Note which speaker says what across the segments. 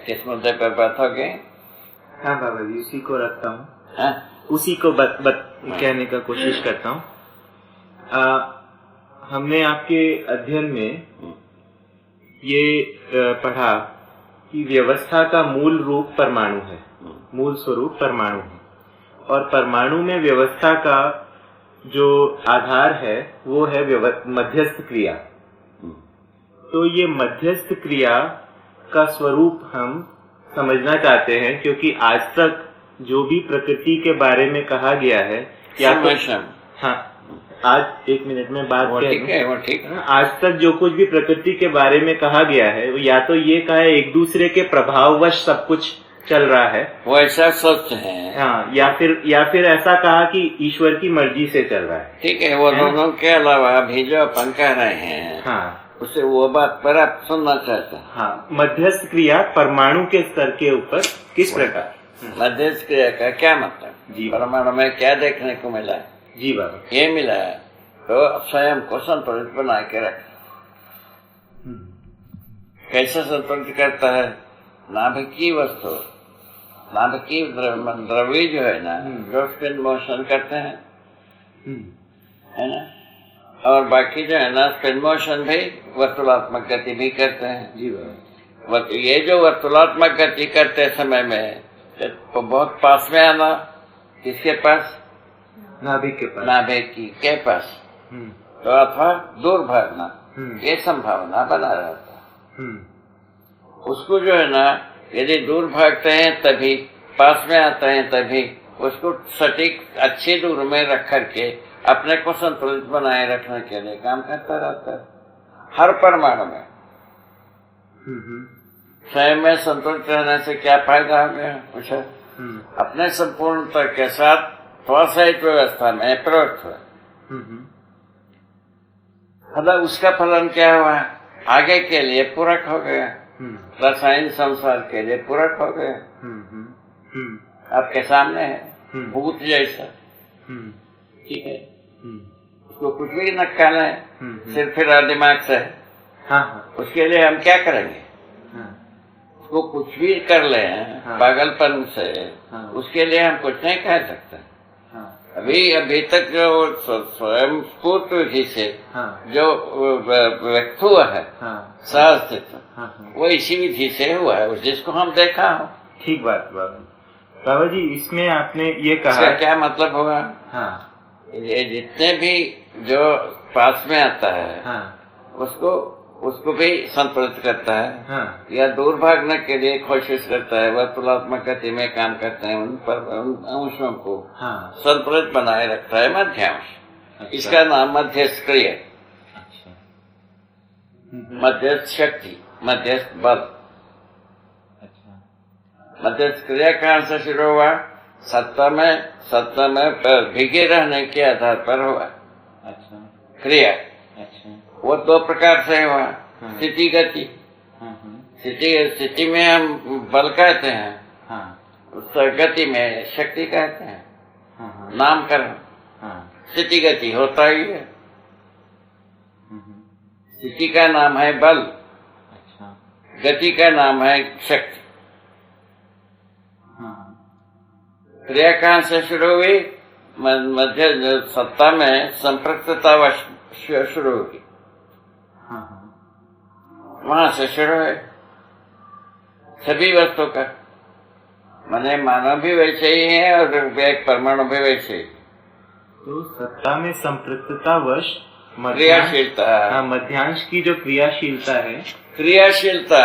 Speaker 1: किस मुद्दे पर बात होगी?
Speaker 2: हाँ बाबा जी, उसी को रखता हूँ।
Speaker 1: हाँ?
Speaker 2: उसी को कहने का कोशिश करता हूँ। हमने आपके अध्ययन में ये पढ़ा कि व्यवस्था का मूल रूप परमाणु है, मूल स्वरूप परमाणु है, और परमाणु में व्यवस्था का जो आधार है वो है मध्यस्थ क्रिया। तो ये मध्यस्थ क्रिया का स्वरूप हम समझना चाहते हैं, क्योंकि आज तक जो भी प्रकृति के बारे में कहा गया है, या तो हाँ, आज 1 मिनट में बात
Speaker 1: ठीक है।
Speaker 2: आज तक जो कुछ भी प्रकृति के बारे में कहा गया है, या तो ये कहा है एक दूसरे के प्रभाववश सब कुछ चल रहा है,
Speaker 1: वो ऐसा सच है।
Speaker 2: हाँ, या फिर ऐसा कहा कि ईश्वर की मर्जी से चल रहा है।
Speaker 1: ठीक है, वो दोनों के अलावा भी जो अपन कह रहे हैं,
Speaker 2: हाँ,
Speaker 1: उसे वो बात पर आप सुनना चाहते हैं।
Speaker 2: हाँ, मध्यस्थ क्रिया परमाणु के स्तर के ऊपर किस प्रकार?
Speaker 1: मध्यस्थ क्रिया का क्या मतलब?
Speaker 2: जी,
Speaker 1: परमाणु में क्या देखने को मिला है?
Speaker 2: जी बाबा,
Speaker 1: ये मिला है तो स्वयं को संतुलित बना के रख। कैसे संतुलित करता है? नाभिकीय वस्तु, नाभिकीय द्रव्य जो है ना, जो स्पिन मोशन करते हैं, है ना, और बाकी जो है ना स्पिन मोशन भी वर्तुलात्मक गति भी करते हैं।
Speaker 2: जी बाबा,
Speaker 1: ये जो वर्तुलात्मक गति करते समय में तो बहुत पास में आना, किसके पास?
Speaker 2: नाभिक के पास,
Speaker 1: नाभिक के पास, तो अथवा दूर भागना, ये संभावना बना रहता है। उसको जो है ना, यदि दूर भागते हैं तभी, पास में आते हैं तभी, उसको सटीक अच्छी दूर में रख करके अपने को संतुलित बनाए रखने के लिए काम करता रहता है। हर परमाणु में स्वयं में संतुलित रहने से क्या फायदा हो गया? पूछा। अपने संपूर्णता के साथ त्वसहित व्यवस्था में प्रवृत्त हुआ, मतलब उसका फलन क्या हुआ? आगे के लिए पूरक हो गया, रसायन संसार के लिए पूरक हो गया। आपके सामने है भूत जैसा, ठीक है, उसको कुछ भी न कहना है, सिर्फ फिर दिमाग से। उसके लिए हम क्या करेंगे? उसको कुछ भी कर ले पागलपन से, उसके लिए हम कुछ नहीं कह सकते। अभी तक जो स्वयं स्फूर्त विधि से जो व्यक्त हुआ है सहस्तित्व, वो इसी विधि से हुआ है, जिसको हम देखा हो।
Speaker 2: ठीक बात बाबा जी, इसमें आपने ये कहा,
Speaker 1: क्या मतलब होगा? ये जितने भी जो पास में आता है, उसको भी संतुलित करता है, या दूर भागने के लिए कोशिश करता है, वर्तुलात्मक गति में काम करते हैं, उन अंशों को संतुलित बनाए रखता है मध्यांश। इसका नाम मध्यस्थ क्रिया, मध्यस्थ शक्ति, मध्यस्थ बल। मध्यस्थ क्रिया कहाँ से शुरू हुआ? सत्ता में भीगे रहने के आधार पर हुआ क्रिया। वो 2 प्रकार से हुआ, स्थिति गति। स्थिति में हम बल कहते हैं, उस गति में शक्ति कहते हैं। नामकरण स्थिति गति होता ही है। स्थिति का नाम है बल, गति का नाम है शक्ति। क्रिया कहाँ से शुरू हुई? मध्य सत्ता में संपृक्तता शुरू हुई, वहां से शुरू है सभी वस्तु का। माने मानव भी वैसे ही है और एक परमाणु भी वैसे ही।
Speaker 2: तो सत्ता में संपृक्तता वश
Speaker 1: क्रियाशीलता,
Speaker 2: मध्यांश की जो क्रियाशीलता है,
Speaker 1: क्रियाशीलता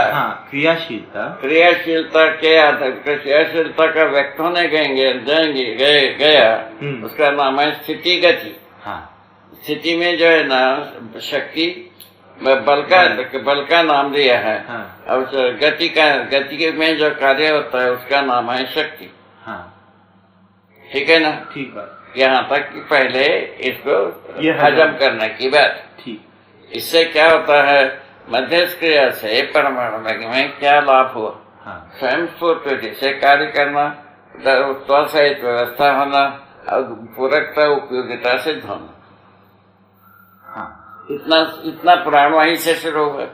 Speaker 1: के आधार, क्रियाशीलता का व्यक्त होने गया, उसका नाम है स्थिति गति। स्थिति में जो है ना शक्ति, बल का नाम दिया है, और गति में जो कार्य होता है उसका नाम है शक्ति। ठीक है ना?
Speaker 2: ठीक बात।
Speaker 1: यहाँ तक कि पहले इसको हजम करने की बात।
Speaker 2: ठीक।
Speaker 1: इससे क्या होता है? मध्यस्थ क्रिया से परमाणु में क्या लाभ हुआ? स्वयं स्फूर्ति से कार्य करना, त्वसहित व्यवस्था होना, और पूरकता उपयोगिता सिद्ध होना। इतना पुराण वहीं से शुरू हुआ।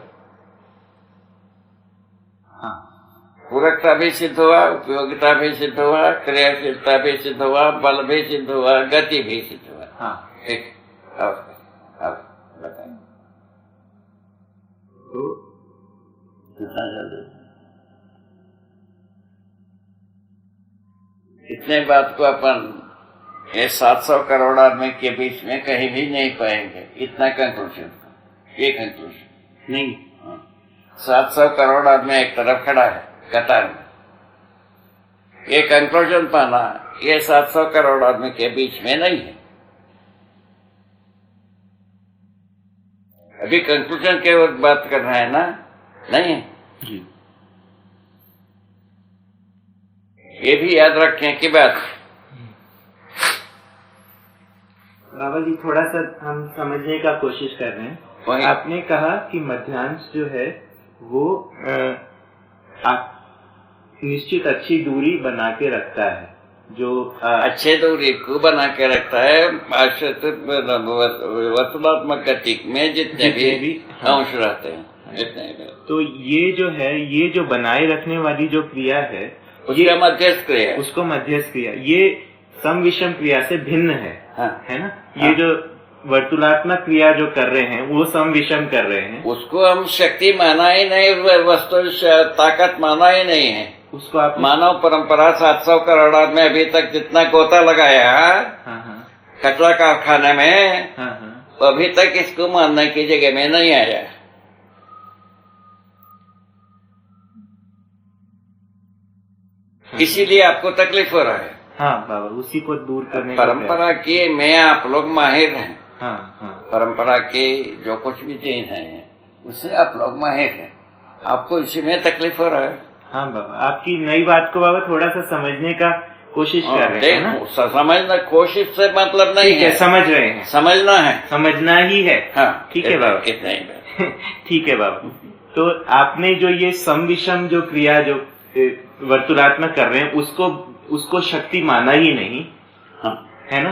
Speaker 1: पूरकता भी सिद्ध हुआ, उपयोगिता भी सिद्ध हुआ, क्रियाशीलता भी सिद्ध हुआ, बल भी सिद्ध हुआ, गति भी सिद्ध हुआ।
Speaker 2: हाँ
Speaker 1: ठीक, अब बताइए
Speaker 2: तो
Speaker 1: कितना जल्दी इतने बात को अपन ये 700 करोड़ आदमी के बीच में कहीं भी नहीं पाएंगे। इतना कंक्लूजन, ये कंक्लूजन
Speaker 2: नहीं।
Speaker 1: 700 करोड़ आदमी एक तरफ खड़ा है कतार में, ये कंक्लूजन पाना ये 700 करोड़ आदमी के बीच में नहीं है। अभी कंक्लूजन के वक्त बात कर रहे हैं ना, नहीं है
Speaker 2: जी।
Speaker 1: ये भी याद रखें कि बात
Speaker 2: बाबा जी थोड़ा सा हम समझने का कोशिश कर रहे हैं। आपने कहा कि मध्यांश जो है वो निश्चित अच्छी दूरी बना के रखता है, जो
Speaker 1: अच्छे दूरी को बना के रखता है। वर्तुलात्मक गति में जितने भी अंश रहते हैं, जितने भी।
Speaker 2: तो ये जो है, ये जो बनाए रखने वाली जो क्रिया है
Speaker 1: उसका मध्यस्थ क्रिया,
Speaker 2: उसको मध्यस्थ क्रिया, ये सम विषम क्रिया से भिन्न है।
Speaker 1: हाँ,
Speaker 2: है ना। ये जो वर्तुलात्मक क्रिया जो कर रहे हैं वो सम विषम कर रहे हैं।
Speaker 1: उसको हम शक्ति माना ही नहीं, वस्तु ताकत माना ही नहीं है।
Speaker 2: उसको आप
Speaker 1: मानव परंपरा 700 करोड़ में अभी तक जितना गोता लगाया कचरा कारखाने में, तो अभी तक इसको मानने की जगह में नहीं आया। इसीलिए आपको तकलीफ हो रहा है।
Speaker 2: हाँ बाबा, उसी को दूर करने
Speaker 1: परंपरा की में आप लोग माहिर हैं।
Speaker 2: हाँ।
Speaker 1: परंपरा की जो कुछ भी चीज है उससे आप लोग माहिर हैं, आपको इसी में तकलीफ हो रहा है।
Speaker 2: हाँ बाबा, आपकी नई बात को बाबा थोड़ा सा समझने का कोशिश कर रहे हैं ना।
Speaker 1: समझना कोशिश से मतलब नहीं है,
Speaker 2: समझ रहे हैं,
Speaker 1: समझना है,
Speaker 2: समझना ही है।
Speaker 1: हाँ
Speaker 2: ठीक है बाबा,
Speaker 1: इतना ही
Speaker 2: ठीक है बाबा। तो आपने जो ये सम विषम जो क्रिया जो वर्तुलात्मक कर रहे हैं उसको शक्ति माना ही नहीं।
Speaker 1: हाँ,
Speaker 2: है ना।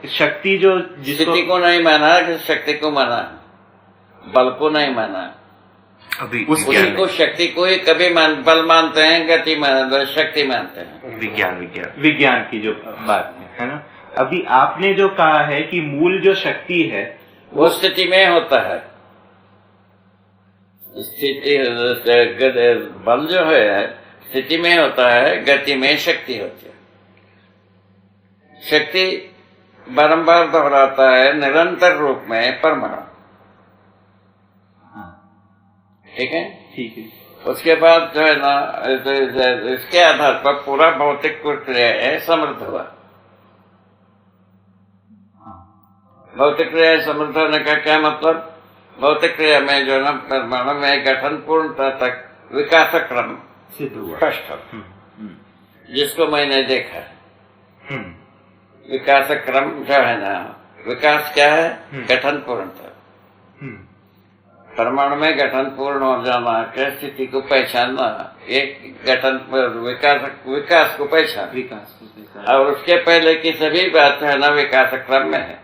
Speaker 2: शक्ति जो
Speaker 1: स्थिति को नहीं माना, शक्ति को माना, बल को नहीं माना।
Speaker 2: अभी
Speaker 1: उसी को शक्ति को ही कभी बल मानते हैं, गति शक्ति मानते हैं।
Speaker 2: विज्ञान की जो बात है ना। अभी आपने जो कहा है कि मूल जो शक्ति है
Speaker 1: वो स्थिति में होता है। स्थिति बल जो है स्थिति में होता है, गति में शक्ति होती है। शक्ति बारंबार दोहराता है निरंतर रूप में परमाणु। ठीक है,
Speaker 2: ठीक है।
Speaker 1: उसके बाद जो है ना, इसके आधार पर पूरा भौतिक क्रिया समृद्ध हुआ। भौतिक क्रिया समृद्ध होने का क्या मतलब? भौतिक क्रिया में जो ना परमाणु में गठन पूर्णता तक विकास क्रम
Speaker 2: सिद्ध हुआ,
Speaker 1: स्पष्ट, जिसको मैंने देखा। विकास क्रम जो है ना, विकास क्या है? गठन पूर्णता। परमाणु में गठन पूर्ण हो जाना के स्थिति को पहचानना, एक गठन विकास को पहचान, और उसके पहले की सभी बात है ना विकास क्रम में है,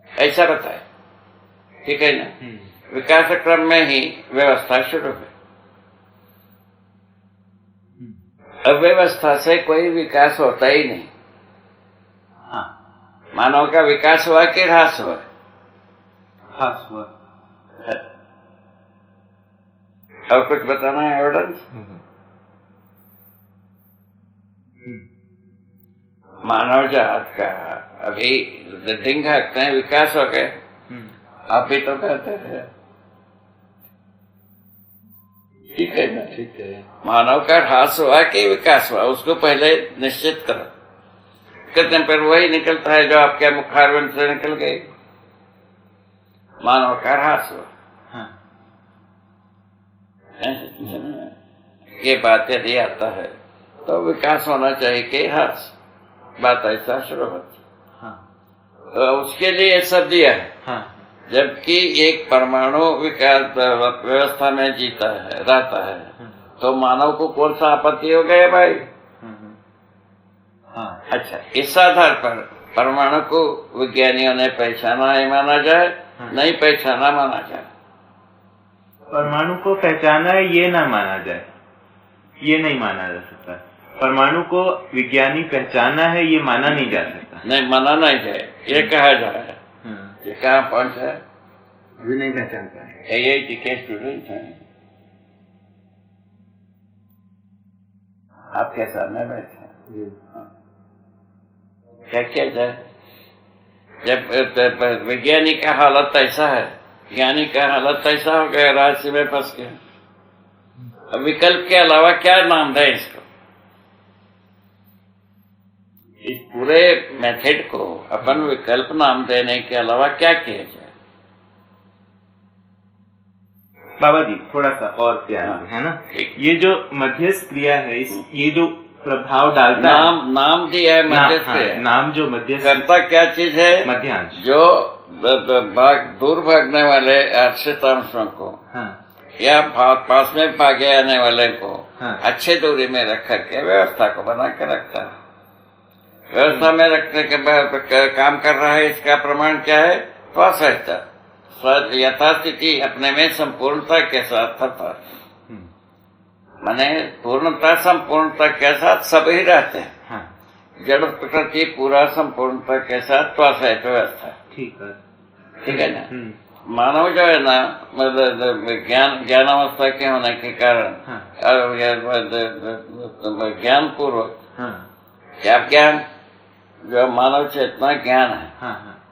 Speaker 1: ऐसा बताए। ठीक है ना। विकास क्रम में ही व्यवस्था शुरू है। अव्यवस्था से कोई विकास होता ही नहीं। मानव का विकास हुआ कि ह्रास हुआ?
Speaker 2: ह्रास हुआ।
Speaker 1: और कुछ बताना है एविडेंस? मानव जात का अभी ढिंग हाकते हैं विकास हो गए, आप भी तो कहते हैं। ठीक है ना।
Speaker 2: ठीक है।
Speaker 1: मानव का ह्रास हुआ कि विकास हुआ, उसको पहले निश्चित करो। कितने पर वही निकलता है जो आपके मुखारविंद से निकल गए। मानव का ह्रास हुआ। ये बात यदि आता है तो विकास होना चाहिए कि ह्रास, बात ऐसा शुरू होती। तो उसके लिए सब दिया है। जबकि एक परमाणु विकास व्यवस्था में जीता है, रहता है, तो मानव को कौन सा आपत्ति हो गया भाई? अच्छा, इस आधार पर परमाणु को विज्ञानियों ने पहचाना है, माना जाए, नहीं पहचाना माना जाए।
Speaker 2: परमाणु को पहचाना है ये ना माना जाए, ये नहीं माना जा सकता। परमाणु को विज्ञानी पहचाना है ये माना नहीं जा सकता।
Speaker 1: नहीं माना नहीं जाए, ये कहा जा रहा है। ये कहाँ पहुंचा है,
Speaker 2: भी नहीं पहचान पाए।
Speaker 1: AIT के स्टूडेंट हैं, आपके सामने बैठे हैं, क्या किया जाए? जब विज्ञानी का हालत ऐसा है, ज्ञानी का हालत ऐसा हो गया, रास्ते में फंस गया। अब विकल्प के अलावा क्या नाम दें इसको? इस पूरे मेथड को अपन विकल्प नाम देने के अलावा क्या किया जाए?
Speaker 2: बाबा जी थोड़ा सा और प्यार है ना, ये जो मध्यस्थ क्रिया है, ये जो प्रभाव डालता
Speaker 1: नाम
Speaker 2: है,
Speaker 1: नाम दिया है मध्यस्थ क्रिया।
Speaker 2: नाम जो मध्यस्थ
Speaker 1: करता क्या चीज है?
Speaker 2: मध्यांश,
Speaker 1: जो दूर भागने वाले आश्रित अंशों को या पास में भागे आने वाले को अच्छे दूरी में रख करके व्यवस्था को बना के रखता है। व्यवस्था में रखने के बाद काम कर रहा है, इसका प्रमाण क्या है? स्वास्थ्य यथास्थिति अपने में संपूर्णता के साथ था, माने पूर्णता संपूर्णता के साथ सभी रहते हैं। जड़ प्रकृति पूरा संपूर्णता के साथ स्वास्थ्य व्यवस्था। ठीक है ना? मानव जो है ना, मतलब ज्ञानावस्था के होने के कारण ज्ञान पूर्वक क्या ज्ञान, जो मानव चेतना ज्ञान है,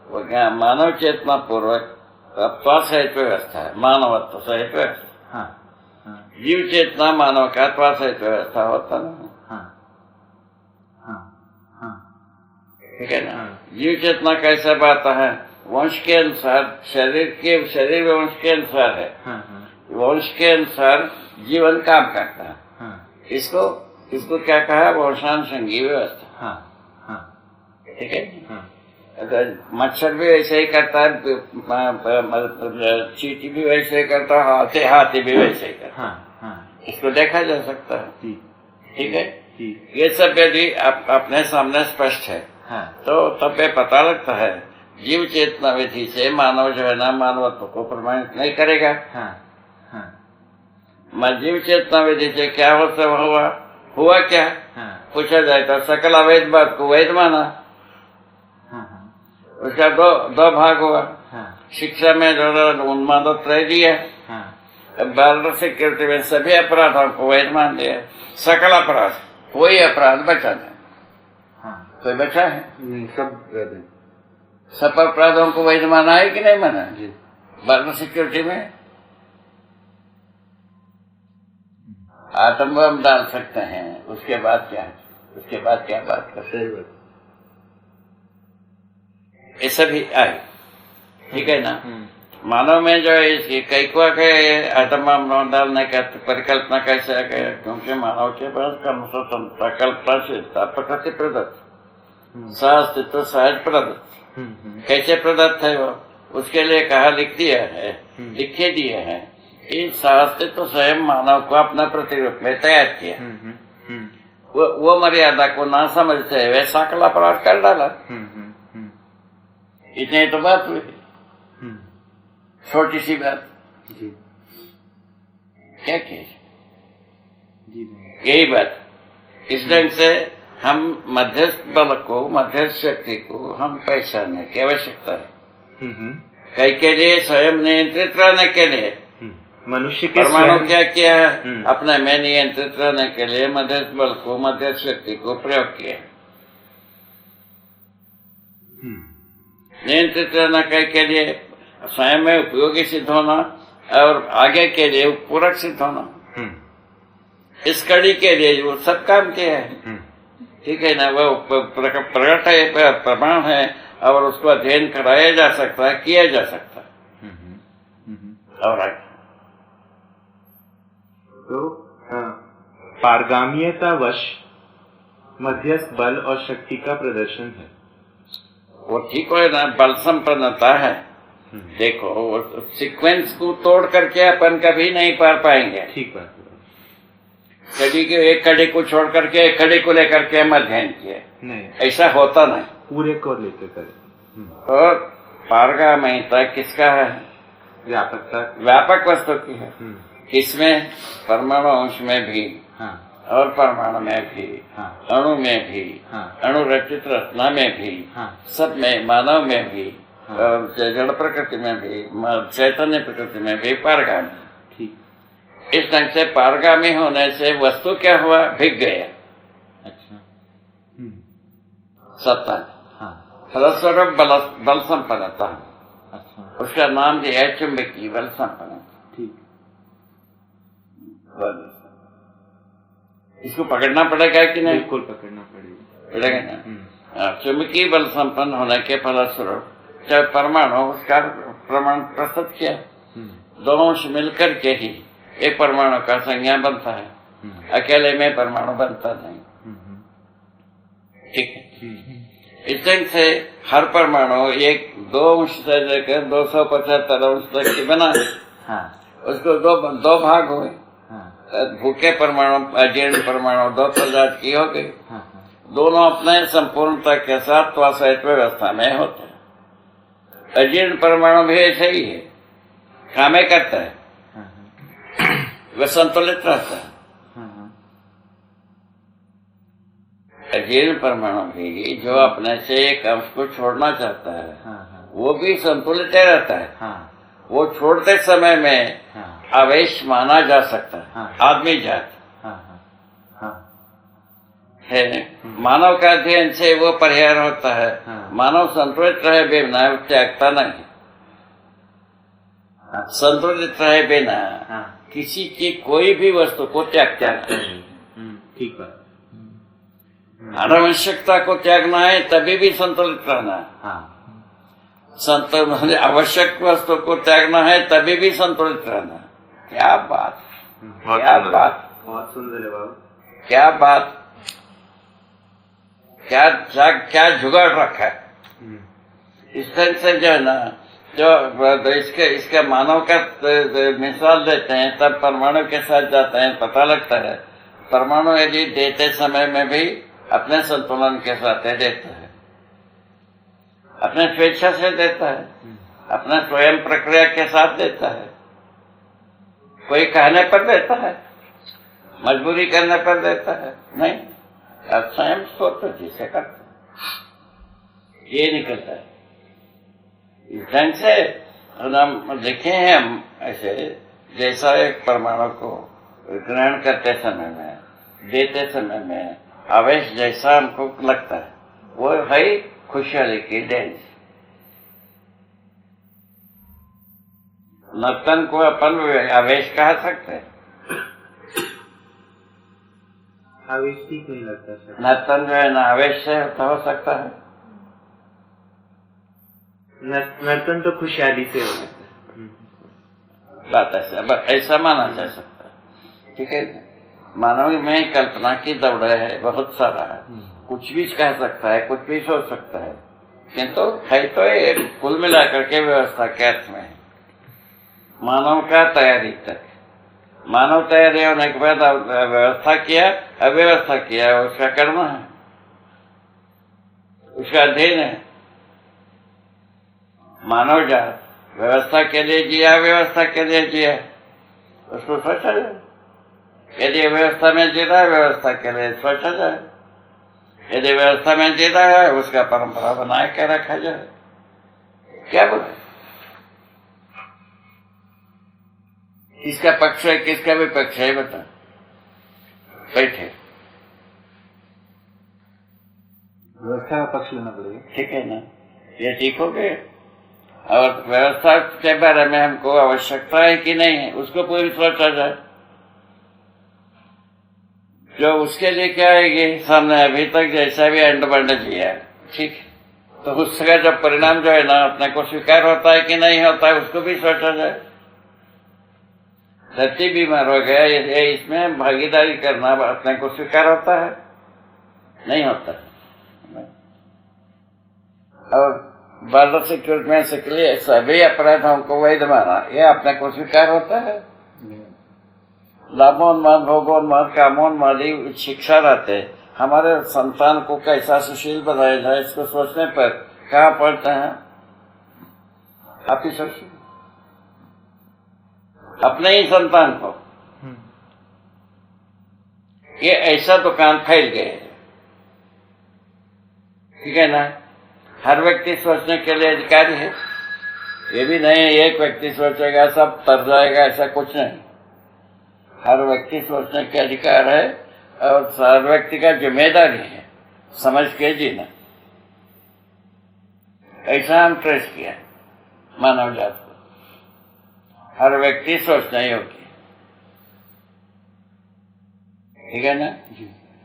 Speaker 1: वो ज्ञान मानव चेतना पूर्वक त्वासहित व्यवस्था है, मानवत्व सहित व्यवस्था। जीव चेतना मानव का त्वासहित व्यवस्था होता नहीं। ठीक है ना? जीव चेतना कैसे बात है? वंश के अनुसार, शरीर वंश के अनुसार है, वंश के अनुसार जीवन काम करता है। इसको क्या कहा? वंशानुसंगी व्यवस्था। ठीक है? मच्छर भी वैसे ही करता है, चींटी भी वैसे ही करता है, हाथी भी वैसे ही करता है। इसको देखा जा सकता है। ठीक है? ये सब यदि अपने सामने स्पष्ट है तो तब ये पता लगता है जीव चेतना विधि से मानव जो है ना, मानवत्व को प्रमाणित नहीं करेगा। जीव चेतना विधि से क्या हुआ क्या? पूछा जाए तो सकल अवैध बात को वैध माना। उसका दो भाग हुआ। शिक्षा में जो उन्मादत्रय दिया, बाल सिक्योरिटी में सभी अपराधों को वैध मान दिया। सकल अपराध, कोई अपराध बचा नहीं। कोई बचा है? सब अपराधों को वैध माना है कि नहीं माना? बाल सिक्योरिटी में आतंक बम डाल सकते हैं, उसके बाद क्या है? उसके बाद क्या बात करते हैं? ये सभी आए। ठीक है ना? मानव में जो है इसकी कई को के आतंक बम डालने का परिकल्पना कैसे आ गया? क्योंकि मानव के पास कर्म स्वतंत्रता, कल्पनाशीलता प्रकृति प्रदत्त, सहअस्तित्व सहज प्रदत्त। कैसे प्रदत्त है वो? उसके लिए कहा लिखे दिए हैं कि सहअस्तित्व स्वयं मानव को अपना प्रतिरूप में तैयार किया। वो मर्यादा को ना समझते हुए सकल अपराध कर डाला। इतनी तो बात हुई, छोटी सी बात। क्या किया? यही बात। इस ढंग से हम मध्यस्थ बल को, मध्यस्थ शक्ति को हम पहचानने की आवश्यकता है। कई के लिए स्वयं नियंत्रित रहने के लिए
Speaker 2: मनुष्य के
Speaker 1: परमाणु क्या किया है? अपने में नियंत्रित रहने के लिए मध्यस्थ बल को, मध्यस्थ शक्ति को प्रयोग किया। नियंत्रित रहना के लिए स्वयं में उपयोगी सिद्ध होना और आगे के लिए पूरक सिद्ध होना। इस कड़ी के लिए वो सब काम किया है। ठीक है ना? वो प्रकट है, प्रमाण है, और उसको अध्ययन कराया जा सकता है, किया जा सकता है। और आगे
Speaker 2: तो पारगाम्यतावश मध्यस्थ बल और शक्ति का प्रदर्शन है।
Speaker 1: वो ठीक है ना? बल संपन्नता है। देखो, वो सीक्वेंस को तोड़ करके अपन कभी नहीं पार पाएंगे। ठीक है। कड़ी के एक कड़ी को छोड़ करके एक कड़ी को लेकर के हम अध्ययन किए, नहीं, ऐसा होता नहीं।
Speaker 2: पूरे को लेकर करें।
Speaker 1: और पारगाम्यता किसका है?
Speaker 2: व्यापकता,
Speaker 1: व्यापक वस्तु की है। इसमें परमाणु अंश में भी, और परमाणु में भी, अणु में भी, अणु रचित रचना में भी, सब में, मानव में भी, जड़ प्रकृति में भी, चैतन्य प्रकृति में भी पारगामी। ठीक। इस ढंग से पारगामी होने से वस्तु क्या हुआ? भिग गया। अच्छा। सत्ता। फलस्वरूप बल संपन्नता। अच्छा। उसका नाम दिया है चुंबकीय बल संपन्नता। ठीक। इसको पकड़ना पड़ेगा कि नहीं?
Speaker 2: बिल्कुल पकड़ना पड़ेगा
Speaker 1: ना। चुंबकीय बल संपन्न होने के फलस्वरूप जब परमाणु उसका प्रमाण प्रस्तुत किया, दोनों से मिलकर के ही एक परमाणु का संज्ञा बनता है, अकेले में परमाणु बनता नहीं। ठीक है। इस ढंग से हर परमाणु एक 2 अंश से लेकर 275 अंश तक की बना है। उसको दो भाग हुए। भूखे परमाणु, अजीर्ण परमाणु 2 प्रजाति की हो गई। दोनों अपने संपूर्णता के साथ त्वसहित व्यवस्था में होते हैं। अजीर्ण परमाणु भी ऐसे ही है, कामे करता है, वह संतुलित रहता है। अजीर्ण परमाणु भी जो अपने से एक अंश को छोड़ना चाहता है, वो भी संतुलित रहता है। वो छोड़ते समय में आवेश माना जा सकता है, आदमी जात है। मानव का अध्ययन से वो परिहार होता है। मानव संतुलित रहे बिना त्यागता नहीं, संतुलित रहे बिना किसी की कोई भी वस्तु को त्यागता नहीं।
Speaker 2: ठीक है।
Speaker 1: अनावश्यकता को त्यागना है, तभी भी संतुलित रहना है। आवश्यक वस्तु को त्यागना है, तभी भी संतुलित रहना है। क्या बात, क्या बात,
Speaker 2: बहुत सुंदर है बाबू।
Speaker 1: क्या बात, क्या जुगाड़ रखा है। इस तरह से जो है ना, जो इसके मानव का मिसाल देते हैं, तब परमाणु के साथ जाते हैं, पता लगता है परमाणु यदि देते समय में भी अपने संतुलन के साथ देता है, अपने स्वेच्छा से देता है, अपने स्वयं प्रक्रिया के साथ देता है। कोई कहने पर देता है, मजबूरी करने पर देता है नहीं, अब स्वयं सोच जिसे करते ये निकलता है। इस ढंग से हम देखे हैं, हम ऐसे जैसा एक परमाणु को ग्रहण करते समय में, देते समय में आवेश जैसा हमको लगता है, वो है खुशहाली की डेंस। नर्तन को अपन आवेश कह सकते हैं।
Speaker 2: आवेश ठीक नहीं लगता सर।
Speaker 1: नर्तन जो है ना आवेश से हो सकता है।
Speaker 2: नर्तन तो खुशहाली से हो सकता है।
Speaker 1: बात ऐसा माना जा सकता है। ठीक है। मानव में कल्पना की दौड़ है, बहुत सारा है, कुछ भी कह सकता है, कुछ भी सोच सकता है, किंतु है तो एक कुल मिलाकर के व्यवस्था के अर्थ में मानव का तैयारी तक, मानव तैयारी होने के बाद व्यवस्था किया, अव्यवस्था किया, उसका कर्म है, उसका अध्ययन है। मानव जात व्यवस्था के लिए जिया, व्यवस्था के लिए जिया, उसको सोचा जाए। यदि व्यवस्था में जी रहा है, व्यवस्था के लिए सोचा जाए। यदि व्यवस्था में जी रहा है, उसका परंपरा बनाए के रखा जाए। क्या बोले, किसका पक्ष है, किसका विपक्ष है, बता बैठे।
Speaker 2: व्यवस्था का पक्ष लेना पड़ेगा।
Speaker 1: ठीक है ना, ये ठीक हो गए। और व्यवस्था के बारे में हमको आवश्यकता है कि नहीं है, उसको पूरी सोचा जाए। जो उसके लिए क्या है कि सामने अभी तक जैसा भी अंड बंड जिया, ठीक, तो उसका जब परिणाम जो है ना अपने को स्वीकार होता है कि नहीं होता है, उसको भी सोचा जाए। धरती बीमार हो गया, ये इसमें भागीदारी करना अपने को स्वीकार होता है, नहीं होता है। और बॉर्डर सिक्योरिटी के लिए सभी अपराधों को वैध माना, ये अपने को स्वीकार होता है। लाभोन्माद, भोगोन्माद, कामोन्मादी शिक्षा रहते, हमारे संतान को कैसा सुशील बनाया जाए, इसको सोचने पर कहाँ पड़ते हैं। आप ही सोचिए, अपने ही संतान को। ये ऐसा दुकान फैल गए, ठीक है ना। हर व्यक्ति सोचने के लिए अधिकारी है। ये भी नहीं है एक व्यक्ति सोचेगा सब तर जाएगा, ऐसा कुछ नहीं। हर व्यक्ति सोचने के अधिकार है और हर व्यक्ति का जिम्मेदारी है समझ के जीना। ऐसा हम ट्रेस किया मानव जात को। हर व्यक्ति सोचना योग्य, ठीक है ना।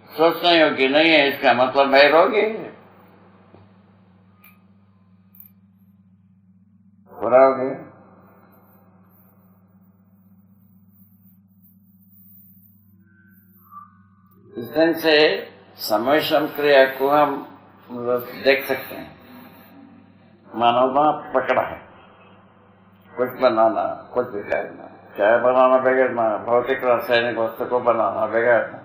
Speaker 1: सोचना योग्य नहीं है इसका मतलब है रोगी, पूरा हो गया। इस दिन से समय श्रम क्रिया को हम देख सकते हैं। मानवता पकड़ा है, कुछ बनाना, कुछ बिगाड़ना, चाहे बनाना बिगाड़ना, भौतिक रासायनिक वस्तु को बनाना बिगाड़ना।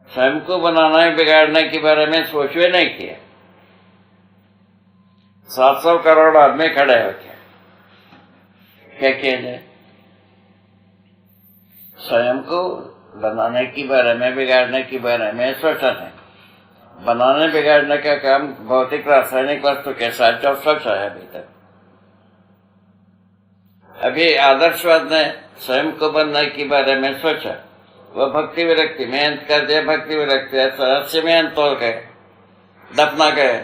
Speaker 1: स्वयं को बनाना है बिगाड़ने के बारे में सोच भी नहीं किया। 700 करोड़ आदमी खड़े हो क्या किया जाए? स्वयं को बनाने के बारे में बिगाड़ने के बारे में सोचा नहीं। बनाने बिगाड़ने का काम भौतिक रासायनिक वस्तु के साथ जो सोचा है अभी तक। अभी आदर्शवाद ने स्वयं को बनने के बारे में सोचा, वो भक्ति विरक्ति में अंत कर दिया। भक्ति विरक्ति रहस्य में अंत तोड़ गए, दफना गए।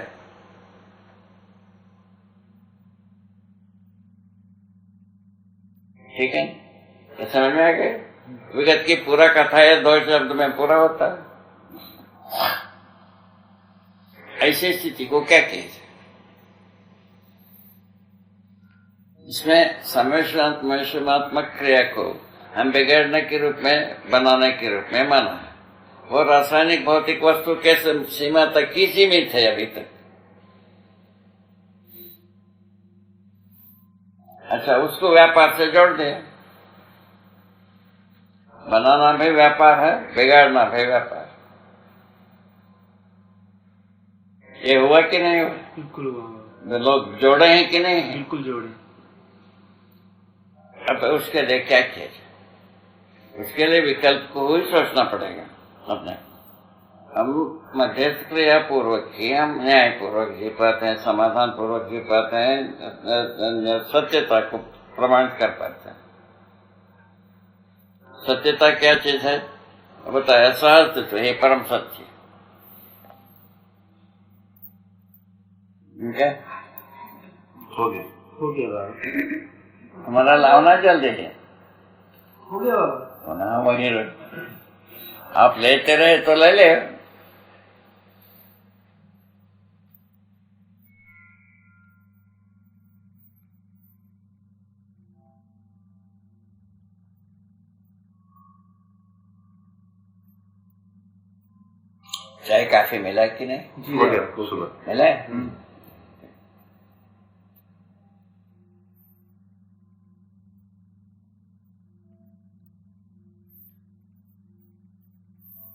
Speaker 1: ठीक है, ये समझ में आ गए। विगत की पूरा कथा है 2 शब्द में पूरा होता है। ऐसी स्थिति को क्या कहे? इसमें समवेशनात्मक क्रिया को हम बिगड़ने के रूप में, बनाने के रूप में माना है। वो रासायनिक भौतिक वस्तु के सीमा तक ही सीमित है अभी तक। अच्छा, उसको व्यापार से जोड़ दिया। बनाना भी व्यापार है, बिगाड़ना भी व्यापार। ये हुआ कि नहीं हुआ?
Speaker 2: बिल्कुल हुआ।
Speaker 1: लोग जोड़े हैं कि नहीं?
Speaker 2: बिल्कुल जोड़े।
Speaker 1: अब उसके लिए क्या किया जाए? उसके लिए विकल्प को ही सोचना पड़ेगा अपने। हम मध्यस्थ क्रिया पूर्वक ही हम न्याय पूर्वक जी पाते हैं, समाधान पूर्वक जी पाते हैं, सत्यता को प्रमाणित कर पाते हैं। सत्यता क्या चीज है बताया? सहज तो ये परम सत्य।
Speaker 2: हो गया बाबा।
Speaker 1: हमारा लावना जल्दी है।
Speaker 2: हो गया बाबा।
Speaker 1: ना वही आप लेते रहे तो ले ले। चाय काफी मिला कि नहीं?
Speaker 2: जी, हो गया सुबह
Speaker 1: मिला।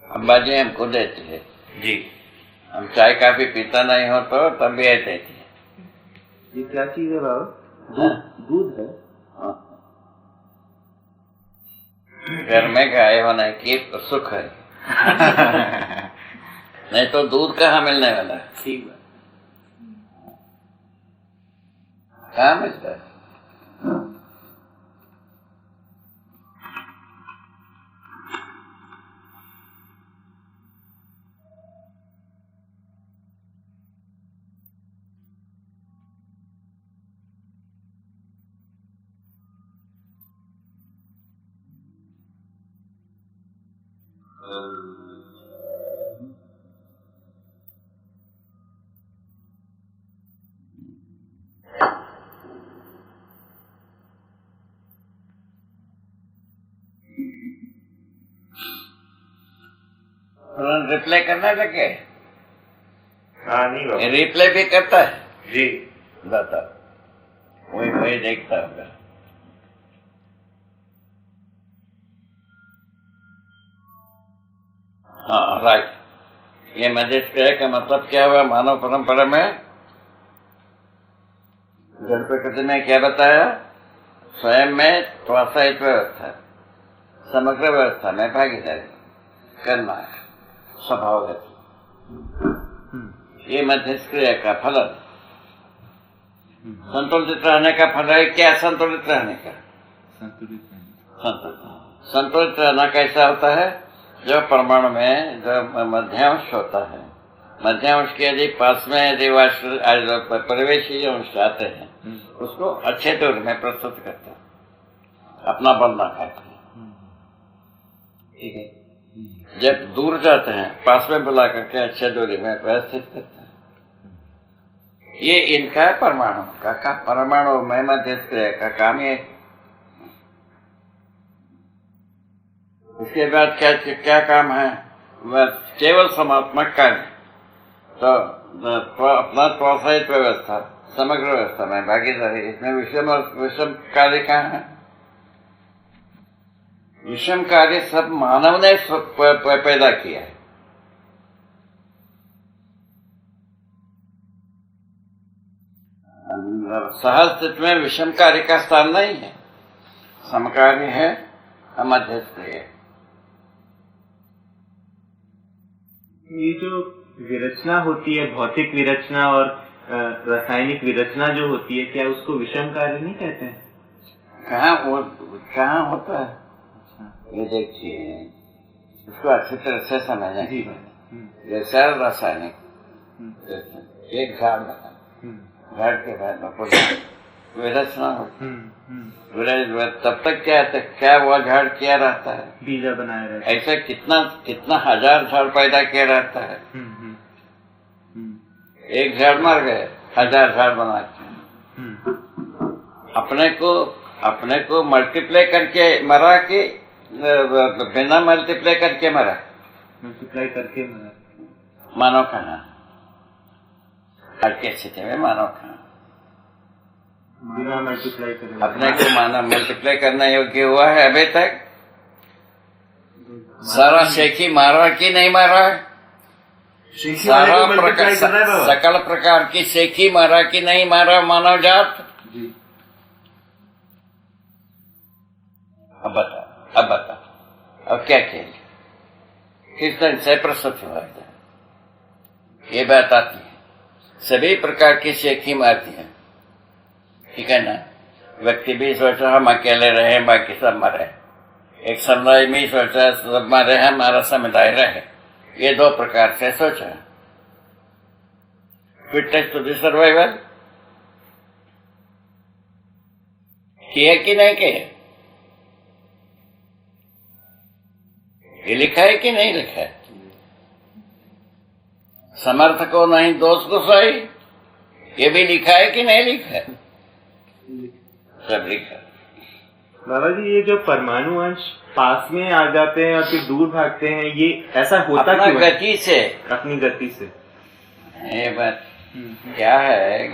Speaker 1: अम्बा जी हमको देती है जी। हम चाय काफी पीता नहीं हो तो तब भी देती है।
Speaker 2: ये क्या चीज है बाबा? दूध है।
Speaker 1: घर में गाय होने की सुख है। नहीं तो दूध कहाँ मिलने वाला है?
Speaker 2: ठीक है।
Speaker 1: कहाँ मिलता है? रिप्ले करना लगे?
Speaker 2: हाँ नहीं बाबा।
Speaker 1: रिप्ले भी करता है
Speaker 2: जी।
Speaker 1: बता, वही देखता होगा। हाँ राइट। ये मध्यस्थ क्रिया का मतलब क्या हुआ? मानव परंपरा में जड़ प्रकृति में क्या बताया? स्वयं में त्वसायित व्यवस्था, समग्र व्यवस्था में भागीदारी करना है स्वभावगत। ये मध्यस्थ क्रिया का फल। संतुलित रहने का फल है क्या? संतुलित रहने का। संतुलित रहना कैसा होता है? जो परमाणु में जो मध्यांश होता है, मध्यांश के यदि पास में यदि परिवेशी अंश आते हैं उसको अच्छे तौर में प्रस्तुत करता है, अपना बनना खाते हैं। ठीक है। जब दूर जाते हैं पास में बुला करके अच्छे दूरी में व्यवस्थित करते हैं। ये इनका परमाणु का परमाणु में मध्यस्थ क्रिया का काम ये। उसके बाद क्या काम है? वह केवल समात्मक कार्य। तो अपना त्वसायित व्यवस्था, समग्र व्यवस्था में भागीदारी। इसमें विषम कार्य कहाँ है? विषम कार्य सब मानव ने पैदा किया है। सहज स्थिति में विषम कार्य का स्थान नहीं है, समकार्य है, मध्यस्थ है।
Speaker 2: ये जो विरचना होती है, भौतिक विरचना और रासायनिक विरचना जो होती है, क्या उसको विषम कार्य नहीं कहते हैं?
Speaker 1: कहाँ होता है? ये देखिए, इसको अच्छी तरह से समझना चाहिए। जैसा रासायनिक एक झाड़ बना, झाड़ के बाद विरचना होती है। तब तक क्या वो झाड़ किया रहता है?
Speaker 2: बीजा बनाया रहता है।
Speaker 1: ऐसा कितना हजार झाड़ पैदा किया रहता है। एक झाड़ मर गए, हजार झाड़ बनाते हैं। अपने को मल्टीप्लाई करके मरा कि बिना मल्टीप्लाई करके मरा?
Speaker 2: मल्टीप्लाई करके मरा।
Speaker 1: मानव कहाँ? हर की स्थिति में मानव कहाँ?
Speaker 2: बिना मल्टीप्लाई करे
Speaker 1: अपने को मानव मल्टीप्लाई करना योग्य हुआ है अभी तक? सारा शेखी मारा कि नहीं मारा? सारा प्रकार, सकल प्रकार की शेखी मारा कि नहीं मारा मानव जात? अब बता अब क्या किया? किस ढंग से प्रस्तुत हुआ? ये बात आती है, सभी प्रकार की शेखी मारती है। ठीक है ना? व्यक्ति भी सोचा हम अकेले रहे, बाकी सब मरे। एक समुदाय में सोचा सब मरे, हमारा समुदाय रहे। ये दो प्रकार से सोचा। फिटनेस टू द सर्वाइवल किया कि नहीं किया? ये लिखा है कि नहीं लिखा है? समर्थ को नहीं दोष को सही, ये भी लिखा है कि नहीं लिखा है? सब लिखा।
Speaker 2: बाबा जी, ये जो परमाणु अंश पास में आ जाते हैं और फिर दूर भागते हैं, ये ऐसा होता क्यों है?
Speaker 1: गति से,
Speaker 2: अपनी गति से।
Speaker 1: ये बात क्या है?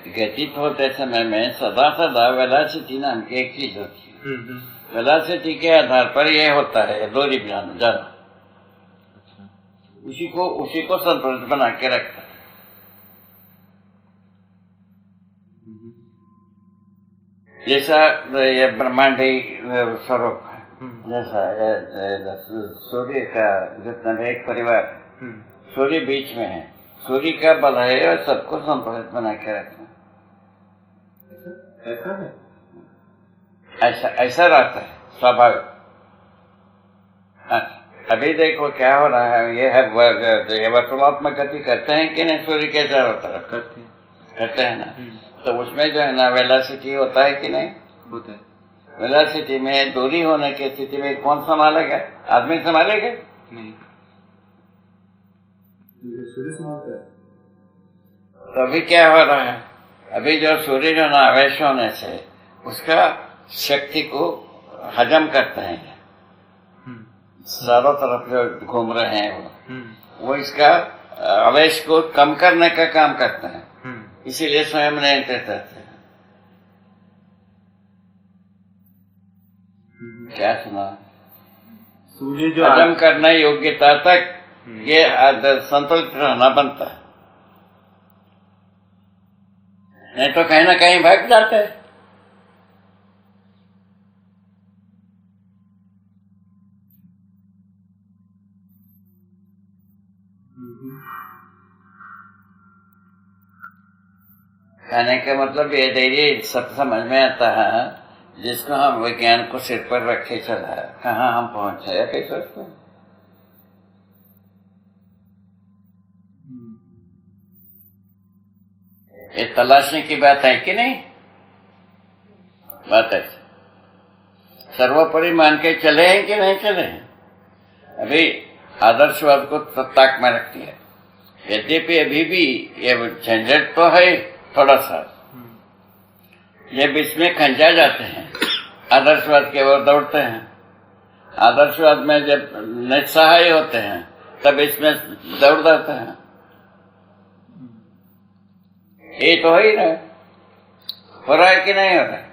Speaker 1: गतित होते समय में सदा वेलोसिटी नाम की एक चीज होती है। वेलोसिटी के आधार पर यह होता है दूरी जाना। उसी को संतुलित बना के रखता है। जैसा ये ब्रह्मांडी स्वरूप है, जैसा सूर्य का जितना भी एक परिवार, सूर्य बीच में है, सूर्य का बल है और सबको संतुलित बना के रखना।
Speaker 2: ऐसा है?
Speaker 1: ऐसा रहता है स्वाभाविक। अभी देखो क्या हो रहा है, ये वर्तुलात्मक गति करते हैं कि नहीं? सूर्य के चारों तरफ करते हैं ना? तो उसमें जो है ना वेलोसिटी होता है कि नहीं?
Speaker 2: होता है।
Speaker 1: वेलोसिटी में दूरी होने की स्थिति में कौन संभालेगा? आदमी संभालेगा?
Speaker 2: नहीं।
Speaker 1: तो अभी क्या हो रहा है? अभी जो सूर्य जो आवेश होने से उसका शक्ति को हजम करते हैं, चारों तरफ जो घूम रहे हैं वो इसका आवेश को कम करने का काम करते हैं। इसीलिए स्वयं नियंत्रित रहते हैं। क्या सुना?
Speaker 2: सूर्य जो
Speaker 1: हजम करने योग्यता तक ये संतुलित रहना बनता है, नहीं तो कहीं ना कहीं भाग जाते हैं। कहने का मतलब ये धैर्य सब समझ में आता है, जिसको हम विज्ञान को सिर पर रखे चला, कहाँ हम पहुंचे या कैसे सोचते हैं। ये तलाशने की बात है कि नहीं? बात है। सर्वोपरि मान के चले हैं कि नहीं चले हैं? अभी आदर्शवाद को ताक में रख दिया, यद्यपि अभी भी ये झंझट तो है थोड़ा सा, ये बीच में खंजा जाते हैं, आदर्शवाद की ओर दौड़ते हैं। आदर्शवाद में जब निस्सहाय होते हैं तब इसमें दौड़ जाते हैं। ये तो ही ना हो रहा है कि नहीं हो रहा है?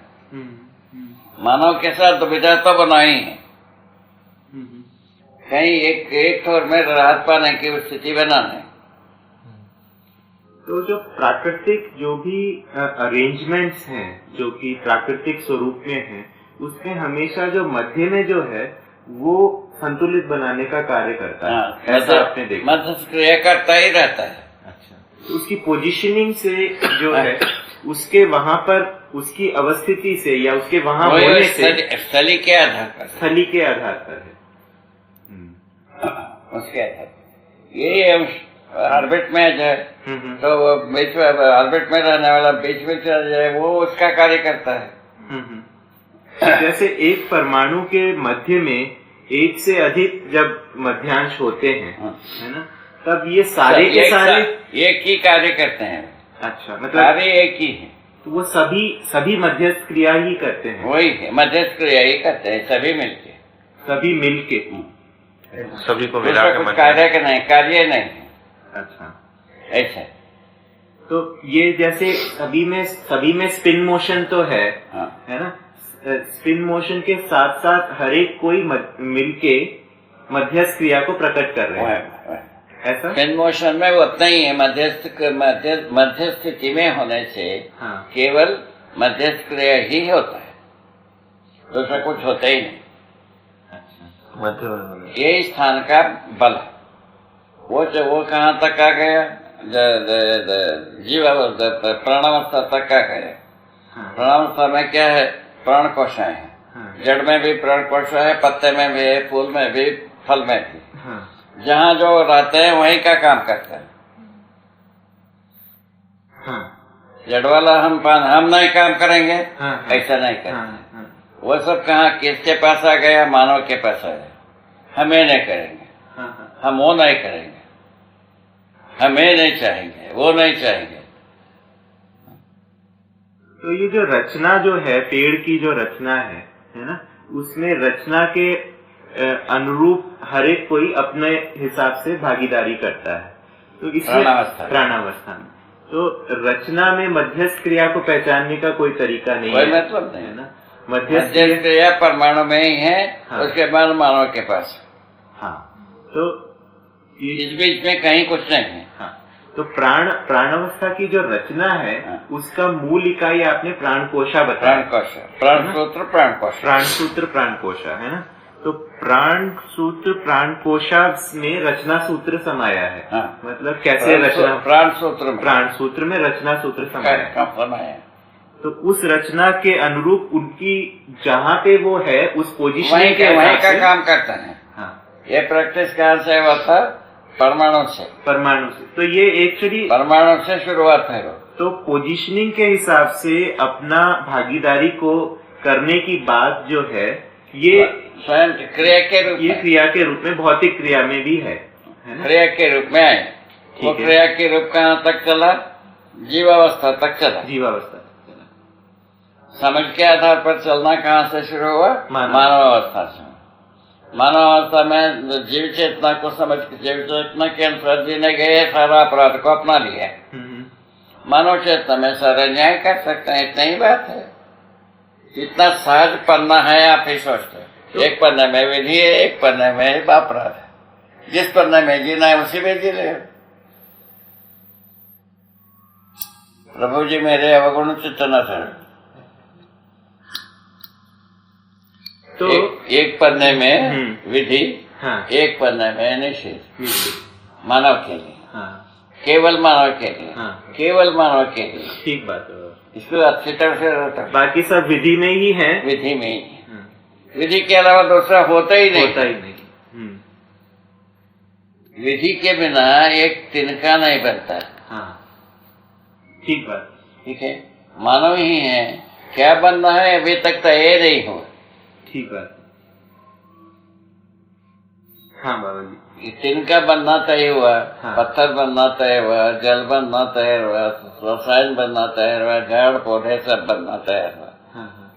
Speaker 1: मानव के साथ दुविधा तो बनाई है, कहीं एक ठोर में राहत पाने की स्थिति बनाने।
Speaker 2: तो जो प्राकृतिक जो भी अरेंजमेंट्स हैं जो कि प्राकृतिक स्वरूप में हैं, उसमें हमेशा जो मध्य में जो है वो संतुलित बनाने का कार्य करता है। ऐसा आपने देखा?
Speaker 1: मध्य क्रिया करता ही रहता है।
Speaker 2: अच्छा, तो उसकी पोजीशनिंग से जो है उसके वहां पर उसकी अवस्थिति से या उसके वहां होने से
Speaker 1: स्थली के आधार पर,
Speaker 2: स्थली के आधार पर है।
Speaker 1: उसके आधार ये ऑर्बिट में है तो बीच में ऑर्बिट में रहने वाला बीच में चला जाए, वो उसका कार्य करता है।
Speaker 2: जैसे एक परमाणु के मध्य में एक से अधिक जब मध्यांश होते हैं, है ना, तब ये सारे के सारे
Speaker 1: एक ही कार्य करते हैं।
Speaker 2: अच्छा, मतलब
Speaker 1: सारे एक ही है,
Speaker 2: तो वो सभी मध्यस्थ क्रिया ही करते हैं।
Speaker 1: वही है, मध्यस्थ क्रिया ही करते हैं, सभी मिलके
Speaker 2: सभी को
Speaker 1: मिला के कार्य नहीं।
Speaker 2: अच्छा,
Speaker 1: ऐसा
Speaker 2: तो ये जैसे सभी में स्पिन मोशन तो है, है ना, स्पिन मोशन के साथ साथ हर एक कोई मिलके मध्यस्थ क्रिया को प्रकट कर रहे हैं। ऐसा
Speaker 1: स्पिन मोशन में उतना ही है, मध्य स्थिति में होने से केवल मध्यस्थ क्रिया ही होता है, दूसरा कुछ होता ही नहीं।
Speaker 2: मध्य
Speaker 1: ये स्थान का बल है। वो कहाँ तक आ गया? प्राणावस्था तक आ गया। प्राणावस्था में क्या है? प्राण कोशाएं हैं। जड़ में भी प्राण कोशा है, पत्ते में भी है, फूल में भी, फल में भी। जहाँ जो रहते हैं वहीं का काम करते हैं। जड़ वाला हम नहीं काम करेंगे, ऐसा नहीं करेंगे। वो सब कहाँ किसके पास आ गया? मानव के पास आ गया। हमें नहीं करेंगे, हम वो नहीं करेंगे, हमें नहीं चाहेंगे, वो नहीं चाहेंगे।
Speaker 2: तो ये जो रचना जो है, पेड़ की जो रचना है ना, उसमें रचना के अनुरूप हर एक कोई अपने हिसाब से भागीदारी करता है। तो इसमें प्राणावस्था में तो रचना में मध्यस्थ क्रिया को पहचानने का कोई तरीका नहीं है,
Speaker 1: मतलब नहीं
Speaker 2: है ना।
Speaker 1: मध्यस्थ क्रिया परमाणु में ही है, उसके बाद मानव के पास।
Speaker 2: तो
Speaker 1: इस बीच में कहीं कुछ नहीं है।
Speaker 2: तो प्राणावस्था की जो रचना है, उसका मूल इकाई आपने प्राणकोशा बताया। प्राणसूत्र प्राणकोशा, है ना। तो प्राणसूत्र प्राणकोशा में रचना सूत्र समाया है। मतलब कैसे रचना? प्राणसूत्र में रचना सूत्र समाया है। तो उस रचना के अनुरूप उनकी जहाँ पे वो है उस पोजीशन के
Speaker 1: वहीं का काम करता है। ये प्रैक्टिस कहाँ से हुआ था? परमाणु से। तो ये एक्चुअली परमाणु से शुरुआत है।
Speaker 2: तो पोजीशनिंग के हिसाब से अपना भागीदारी को करने की बात जो है, ये
Speaker 1: स्वयं क्रिया के रूप,
Speaker 2: ये क्रिया के रूप में भौतिक क्रिया में भी है ना?
Speaker 1: क्रिया के रूप में आए। वो क्रिया के रूप कहाँ तक चला? जीवावस्था तक चला। समझ के आधार पर चलना कहाँ से शुरू हुआ? मानव अवस्था से। मानव अवस्था में जीव चेतना को समझ के, जीव चेतना के अनुसार जीने गए, सारा अपराध को अपना लिया। मानव चेतना में सारा न्याय कर सकते हैं, इतना ही बात है। इतना सहज पन्ना है, आप ही सोचते। एक पन्ने में विधि है, एक पन्ने में अपराध है। जिस पन्ने में जीना है उसी में जी ले। प्रभु जी मेरे अवगुण चित्त न थे। तो एक पन्ने में विधि, एक पन्ने में निषेध, मानव के लिए। केवल मानव के लिए, केवल मानव के लिए।
Speaker 2: ठीक बात है।
Speaker 1: इसको अच्छी तरह से रहता है।
Speaker 2: बाकी सब विधि में ही है,
Speaker 1: विधि में ही, विधि के अलावा दूसरा होता ही नहीं,
Speaker 2: होता ही नहीं।
Speaker 1: विधि के बिना एक तिनका नहीं बनता।
Speaker 2: ठीक बात।
Speaker 1: ठीक है, मानव ही है, क्या बनना है अभी तक तय नहीं हुआ।
Speaker 2: ठीक बात। हाँ बाबा जी,
Speaker 1: तिनका बनना तय हुआ, पत्थर बनना तय हुआ, जल बनना तय हुआ, रसायन बनना तय हुआ, झाड़ पौधे सब बनना तय हुआ,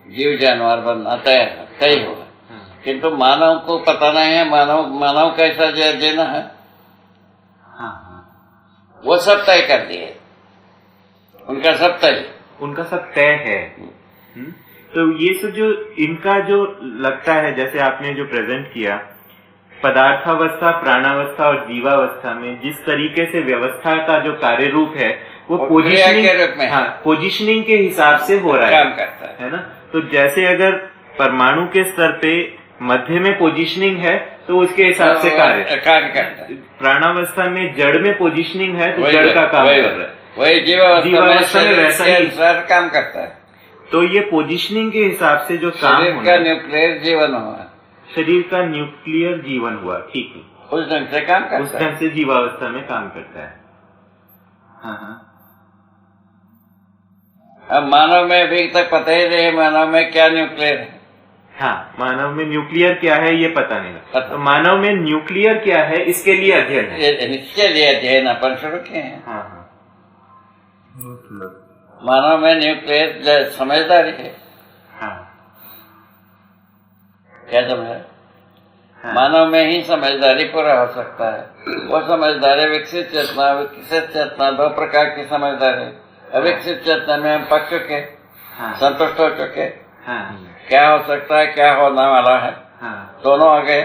Speaker 1: जीव जानवर बनना तय हुआ। किंतु मानव को पता नहीं है मानव कैसा जीना है। वो सब तय कर दिए, उनका सब तय
Speaker 2: है। तो ये सब जो इनका जो लगता है, जैसे आपने जो प्रेजेंट किया, पदार्थावस्था, प्राणावस्था और जीवावस्था में जिस तरीके से व्यवस्था का जो कार्य रूप है वो पोजीशनिंग
Speaker 1: के रूप में,
Speaker 2: पोजीशनिंग के हिसाब से हो रहा
Speaker 1: काम करता
Speaker 2: है ना। तो जैसे अगर परमाणु के स्तर पे मध्य में पोजीशनिंग है तो उसके हिसाब से कार्य
Speaker 1: करता है।
Speaker 2: प्राणावस्था में जड़ में पोजीशनिंग है तो जड़ का काम कर रहा है,
Speaker 1: वही जीवावस्था में वैसा ही काम करता है।
Speaker 2: तो ये पोजीशनिंग के हिसाब से जो काम
Speaker 1: का न्यूक्लियर जीवन हुआ,
Speaker 2: शरीर का न्यूक्लियर जीवन हुआ, ठीक है,
Speaker 1: उस ढंग से काम करता है,
Speaker 2: उस ढंग से जीवावस्था में काम करता है।
Speaker 1: अब मानव में अभी तक पता ही नहीं मानव में क्या न्यूक्लियर है।
Speaker 2: मानव में न्यूक्लियर क्या है ये पता नहीं। तो मानव में न्यूक्लियर क्या है इसके लिए अध्ययन है,
Speaker 1: इसके लिए अध्ययन अपन शुरू किए हैं। मानव में न्यूक्लियर समझदारी है। क्या समझ? मानव में ही समझदारी पूरा हो सकता है। वो समझदारी विकसित चेतना, दो प्रकार की समझदारी। अविकसित चेतना में हम पक चुके, संतुष्ट हो चुके, क्या हो सकता है, क्या होने वाला है, दोनों आ गए।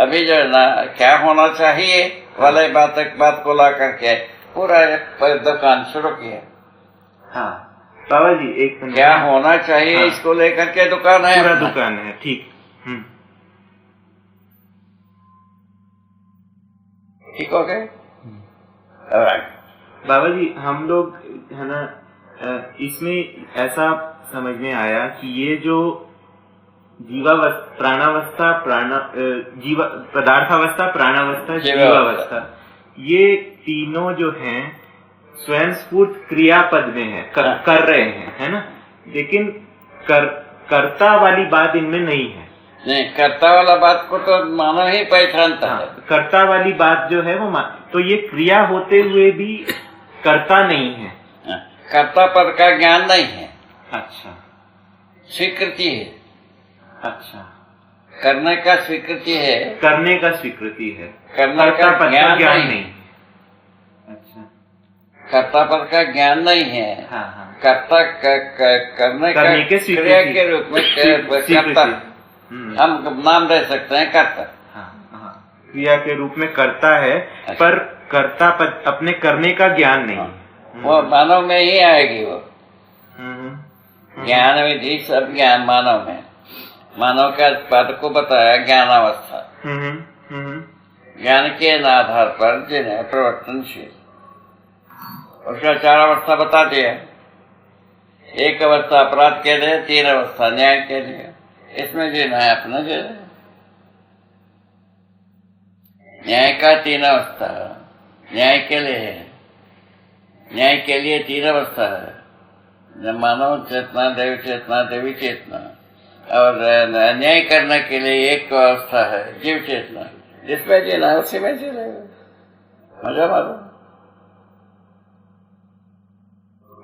Speaker 1: अभी जो है ना, क्या होना चाहिए वाले बात को ला करके पूरा दुकान शुरू किया।
Speaker 2: बाबा जी एक
Speaker 1: क्या होना चाहिए इसको लेकर के दुकान है,
Speaker 2: पूरा दुकान है। ठीक
Speaker 1: ठीक हो गए।
Speaker 2: बाबा जी हम लोग है ना, इसमें ऐसा समझ में आया कि ये जो प्राणावस्था, पदार्थावस्था, प्राणावस्था, जीवावस्था, ये तीनों जो हैं स्वयं स्फूर्त क्रियापद में है, कर रहे हैं, है ना। लेकिन कर्ता वाली बात इनमें नहीं है।
Speaker 1: नहीं, कर्ता वाला बात को तो मानव ही पहचानता है।
Speaker 2: कर्ता वाली बात जो है वो तो ये क्रिया होते हुए भी कर्ता नहीं है,
Speaker 1: कर्ता पद का ज्ञान नहीं है।
Speaker 2: अच्छा,
Speaker 1: स्वीकृति है।
Speaker 2: अच्छा,
Speaker 1: करने का स्वीकृति है,
Speaker 2: करने का स्वीकृति है,
Speaker 1: करने का ज्ञान नहीं।
Speaker 2: अच्छा,
Speaker 1: कर्ता पद का ज्ञान नहीं है। कर्ता करने के क्रिया के रूप में कर्ता, हम नाम दे सकते हैं कर्ता।
Speaker 2: क्रिया के रूप में करता है, पर कर्ता अपने करने का ज्ञान नहीं।
Speaker 1: वो मानव में ही आएगी। वो ज्ञान विधि सब ज्ञान मानव में, मानव का पद को बताया ज्ञानावस्था। ज्ञान के आधार पर जिन्हें परिवर्तनशील, उसका 4 अवस्था बता दिया। 1 अवस्था अपराध के लिए, 3 अवस्था न्याय के लिए। इसमें जीना है अपना जीना। न्याय का 3 अवस्था, न्याय के लिए है, न्याय के लिए 3 अवस्था है, मानव चेतना, देव चेतना, देवी चेतना। और न्याय करने के लिए 1 अवस्था है, जीव चेतना। जिसमें जीना है उसी में जी लेगा। मजा मारो,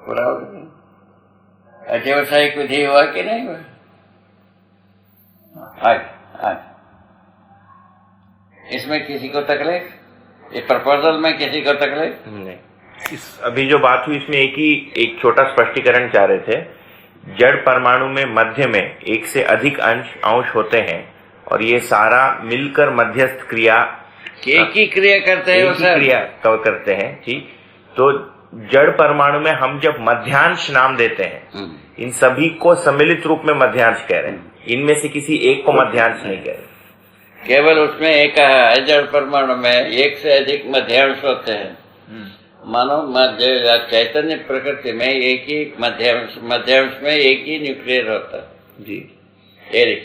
Speaker 1: पूरा हो गया। अध्यवसायिक विधि हुआ कि नहीं हुआ? आज इसमें किसी को तकलीफ, ये प्रपोजल में किसी को तकलीफ
Speaker 3: नहीं। अभी जो बात हुई इसमें एक छोटा स्पष्टीकरण चाह रहे थे। जड़ परमाणु में मध्य में 1 से अधिक अंश होते हैं और ये सारा मिलकर मध्यस्थ क्रिया,
Speaker 1: एक ही क्रिया करते हैं,
Speaker 3: क्रिया करते हैं। ठीक, तो जड़ परमाणु में हम जब मध्यांश नाम देते हैं, इन सभी को सम्मिलित रूप में मध्यांश कह रहे हैं, इनमें से किसी एक को मध्यांश नहीं कह रहे।
Speaker 1: केवल उसमें एक है, जड़ परमाणु में एक से अधिक मध्यांश होते हैं। मानो मध्य चैतन्य प्रकृति में एक ही मध्यांश में एक ही न्यूक्लियर होता है
Speaker 3: जी।
Speaker 1: एरिक।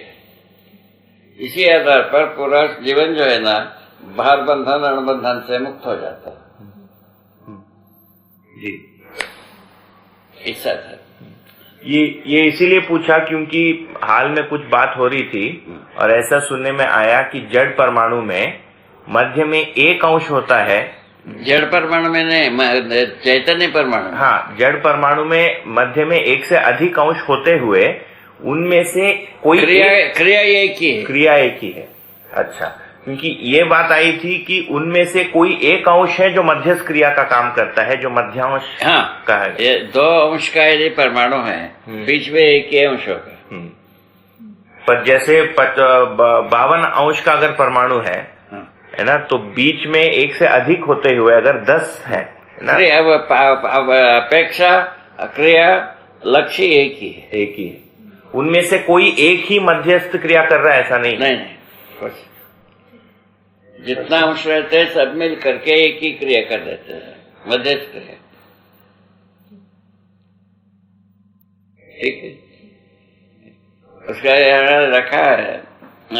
Speaker 1: इसी आधार पर पूरा जीवन जो है ना भार बंधन अणुबंधन से मुक्त हो जाता है
Speaker 3: जी।
Speaker 1: इस आधार
Speaker 3: ये इसीलिए पूछा क्योंकि हाल में कुछ बात हो रही थी और ऐसा सुनने में आया कि जड़ परमाणु में मध्य में एक अंश होता है।
Speaker 1: जड़ परमाणु में नहीं, चैतन्य परमाणु।
Speaker 3: हाँ, जड़ परमाणु में मध्य में एक से अधिक अंश होते हुए उनमें से कोई
Speaker 1: क्रिया एक ही है।
Speaker 3: क्रिया एक ही है। अच्छा, क्योंकि ये बात आई थी कि उनमें से कोई एक अंश है जो मध्यस्थ क्रिया का काम करता है, जो मध्यांश का है।
Speaker 1: ये दो अंश का यदि परमाणु है, बीच में एक ही अंश होगा।
Speaker 3: पर जैसे 52 अंश का अगर परमाणु है ना, तो बीच में एक से अधिक होते हुए अगर 10 है ना,
Speaker 1: अब अपेक्षा क्रिया लक्ष्य एक ही है।
Speaker 3: एक ही है। उनमें से कोई एक ही मध्यस्थ क्रिया कर रहा है, ऐसा नहीं?
Speaker 1: नहीं, जितना अंश रहते हैं सब मिल करके एक ही क्रिया कर देते हैं, मध्यस्थ क्रिया। ठीक है, उसका यहाँ रखा है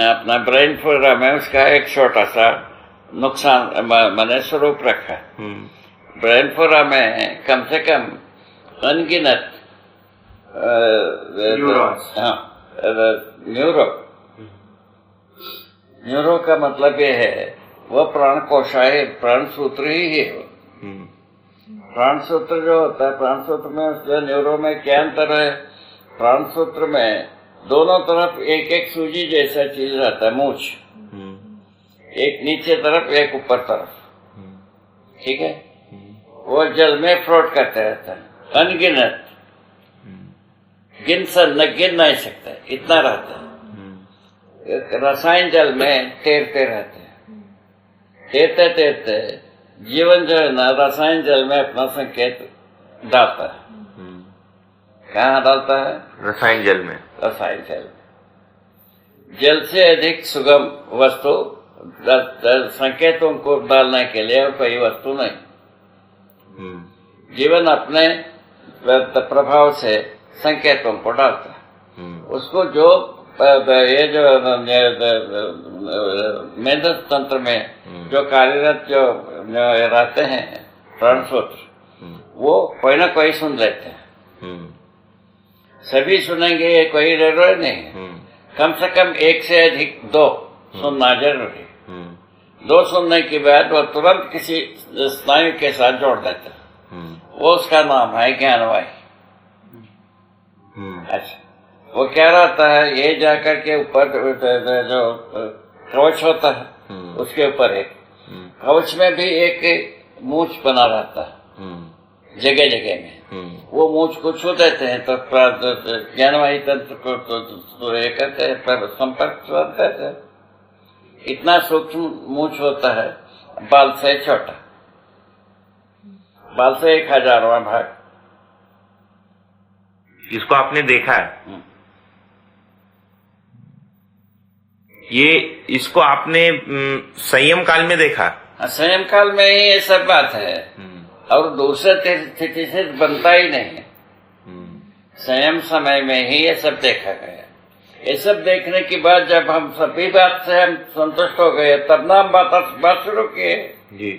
Speaker 1: अपना ब्रेन फोरम है, उसका एक छोटा सा नुकसान मैंने स्वरूप रखा। ब्रेन फोरम में कम से कम अनगिनत न्यूरो का मतलब ये है वो प्राण कोशाए, प्राण सूत्र ही है वो। प्राण सूत्र जो होता है, प्राण सूत्र में उसके न्यूरो में क्या अंतर है? प्राण सूत्र में दोनों तरफ एक एक सूजी जैसा चीज रहता है, मूछ, एक नीचे तरफ एक ऊपर तरफ। ठीक है, वो जल में फ्लोट करते रहता है, अनगिनत, गिन नहीं सकता, इतना रहता है। रसायन जल में तैरते रहते हैं, तैरते तैरते जीवन जो है ना रसायन जल में अपना संकेत डालता है। कहाँ डालता है?
Speaker 3: रसायन जल में।
Speaker 1: रसायन जल में जल से अधिक सुगम वस्तु संकेतों को डालने के लिए और कोई वस्तु नहीं। जीवन अपने प्रभाव से संकेतों को डालता है। उसको जो ये जो मेधस तंत्र में जो कार्यरत जो रहते हैं प्राण सूत्र, वो कोई ना कोई सुन लेते हैं। सभी सुनेंगे ये कोई जरूरी नहीं है। कम से कम एक से अधिक दो सुनना जरूरी है। दो सुनने के बाद वो तुरंत किसी स्नायु के साथ जोड़ देता है, वो उसका नाम है ज्ञानवाही। अच्छा, वो क्या रहता है? ये जाकर के ऊपर जो कवच होता है उसके ऊपर एक कवच में भी एक मूछ बना रहता है जगह जगह में। वो मूछ को छू देते हैं तो ज्ञानवाही तंत्र को तो ये करते हैं, पर संपर्क करते हैं। इतना सूक्ष्म मूछ होता है, बाल से छोटा, बाल से 1000वां भाग।
Speaker 3: इसको आपने देखा है? इसको आपने संयम काल में देखा?
Speaker 1: संयम काल में ही ये सब बात है, और दूसरे स्थिति से बनता ही नहीं है। संयम समय में ही ये सब देखा गया। ये सब देखने के बाद जब हम सभी बात से हम संतुष्ट हो गए, तब ना हम बात शुरू किए
Speaker 3: जी।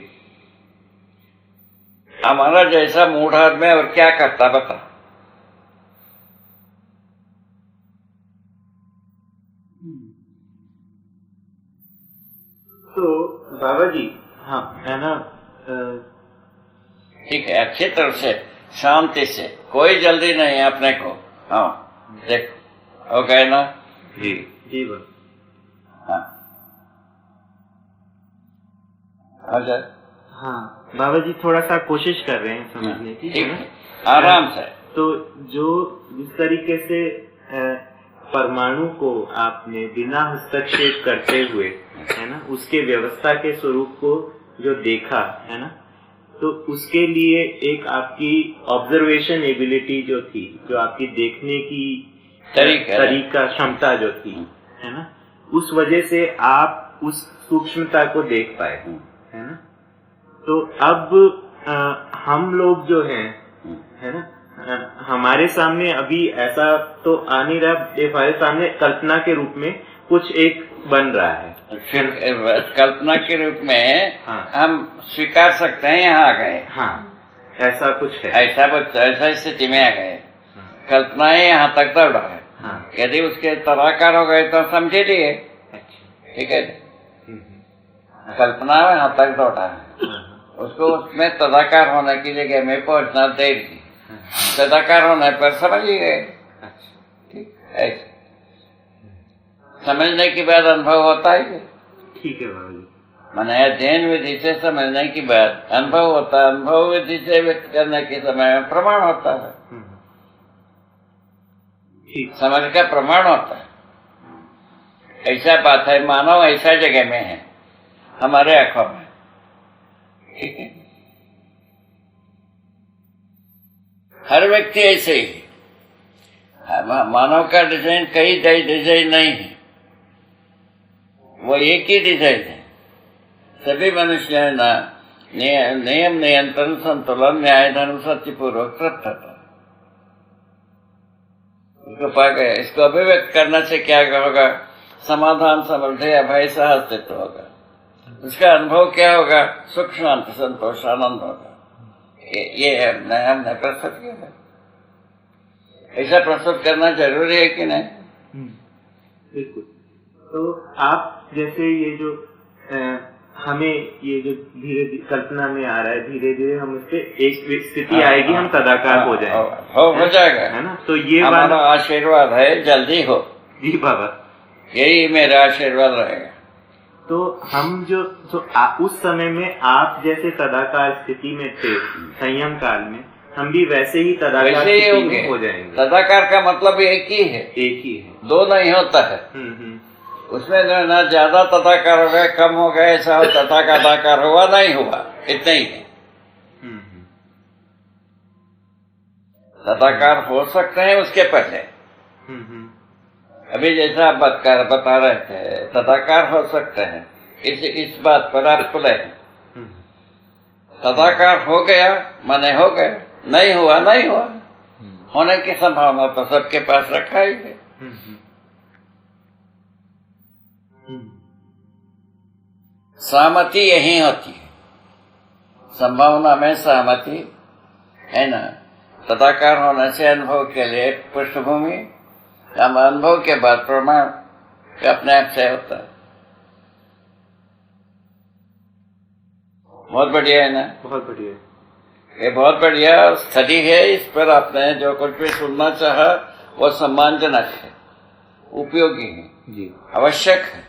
Speaker 1: हमारा जैसा मूड आदमी और क्या करता बता।
Speaker 2: तो बाबा जी, हाँ है ना,
Speaker 1: ठीक है, अच्छी तरह से शांति से, कोई जल्दी नहीं है अपने को। हाँ देखो, हो गए ना
Speaker 3: जी?
Speaker 2: जी बस।
Speaker 1: हाँ आ जाए।
Speaker 2: हाँ बाबा जी, थोड़ा सा कोशिश कर रहे हैं समझने की,
Speaker 1: ठीक है, आराम से।
Speaker 2: तो जो जिस तरीके से परमाणु को आपने बिना हस्तक्षेप करते हुए, है ना, उसके व्यवस्था के स्वरूप को जो देखा, है ना, तो उसके लिए एक आपकी ऑब्जर्वेशन एबिलिटी जो थी, जो आपकी देखने की तरीका क्षमता जो थी, है ना, उस वजह से आप उस सूक्ष्मता को देख पाए, है ना। तो अब हम लोग जो हैं, है ना, हमारे सामने अभी ऐसा तो आ नहीं रहा, हमारे सामने कल्पना के रूप में कुछ एक बन रहा है।
Speaker 1: फिर कल्पना के रूप में
Speaker 2: हाँ।
Speaker 1: हम स्वीकार सकते हैं यहाँ आ गए।
Speaker 2: हाँ, ऐसा कुछ है,
Speaker 1: ऐसा स्थिति में आ गए। कल्पनाएं यहाँ तक दौड़ा है।
Speaker 2: हाँ।
Speaker 1: यदि उसके तदाकार हो गए तो समझे लिए, ठीक है। कल्पना यहाँ तक दौड़ा है, उसको उसमें तदाकार होने की जगह में पहुंचना देर की, तदाकार होने पर समझ ही गए। ठीक, ऐसे समझने के बाद अनुभव होता है।
Speaker 2: ठीक है बाबा जी।
Speaker 1: माने अध्ययन विधि से समझने के बाद अनुभव होता है, अनुभव विधि से व्यक्त करने के समय में प्रमाण होता है, समझ का प्रमाण होता है। ऐसा बात है, मानव ऐसा जगह में है हमारे आंखों में, ठीक है। हर व्यक्ति ऐसे ही है। मानव का डिजाइन कई डिजाइन नहीं है, वो एक ही डिजाइन है। सभी मनुष्य ना नियम नियंत्रण संतुलन न्याय धर्म सत्यपूर्वक तत्परता इसको पा गए। इसको अभिव्यक्त करने से क्या होगा? समाधान समृद्धि अभय सह अस्तित्व होगा। इसका अनुभव क्या होगा? सुख शांति संतोष आनंद होगा। ये हमने प्रस्तुत किया है। ऐसा प्रस्तुत करना जरूरी है कि नहीं?
Speaker 2: बिल्कुल। तो आप जैसे ये जो हमें ये जो धीरे धीरे कल्पना में आ रहा है, धीरे धीरे हम उससे एक स्थिति आएगी, हम तदाकार हो जाएंगे,
Speaker 1: हो जाएगा,
Speaker 2: है ना। तो ये
Speaker 1: हमारा आशीर्वाद है, जल्दी हो।
Speaker 2: जी बाबा,
Speaker 1: यही मेरा आशीर्वाद रहेगा।
Speaker 2: तो हम जो उस समय में आप जैसे तदाकार स्थिति में थे संयम काल में, हम भी वैसे ही तदाकार स्थिति में हो जाएंगे।
Speaker 1: तदाकार का मतलब एक ही है,
Speaker 2: एक ही है,
Speaker 1: दो नहीं होता है। उसमें ना ज्यादा तदाकार हो गया, कम हो गया, ऐसा तथा का तदाकार हुआ नहीं हुआ, इतना ही है। तदाकार हो सकते हैं उसके पहले। अभी जैसा आप बता रहे थे, तदाकार हो सकते हैं, इस बात पर आप खुले हैं। तदाकार हो गया माने हो गया, नहीं हुआ नहीं हुआ। होने की संभावना तो सबके पास रखा ही है। सहमति यही होती है, संभावना में सहमति है ना। तदाकार होने से अनुभव के लिए पृष्ठभूमि, हम अनुभव के बाद प्रमाण अपने आप से होता है। बहुत बढ़िया है ना?
Speaker 2: बहुत बढ़िया।
Speaker 1: ये बहुत बढ़िया स्टडी है। इस पर आपने जो कुछ भी सुनना चाहा वो सम्मानजनक है, उपयोगी है
Speaker 2: जी,
Speaker 1: आवश्यक है।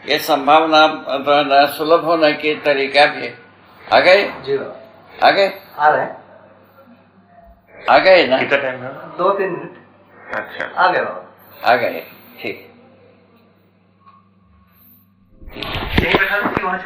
Speaker 1: ये संभावना सुलभ होने की तरीका भी है। आ गए
Speaker 4: जी,
Speaker 1: आ गए
Speaker 4: आ रहे हैं।
Speaker 1: आ गए ना?
Speaker 3: कितना टाइम है?
Speaker 4: 2-3 मिनट।
Speaker 3: अच्छा,
Speaker 4: आ गए बाबा।
Speaker 1: आ गए, ठीक।
Speaker 4: यहीं बैठा था कि वहाँ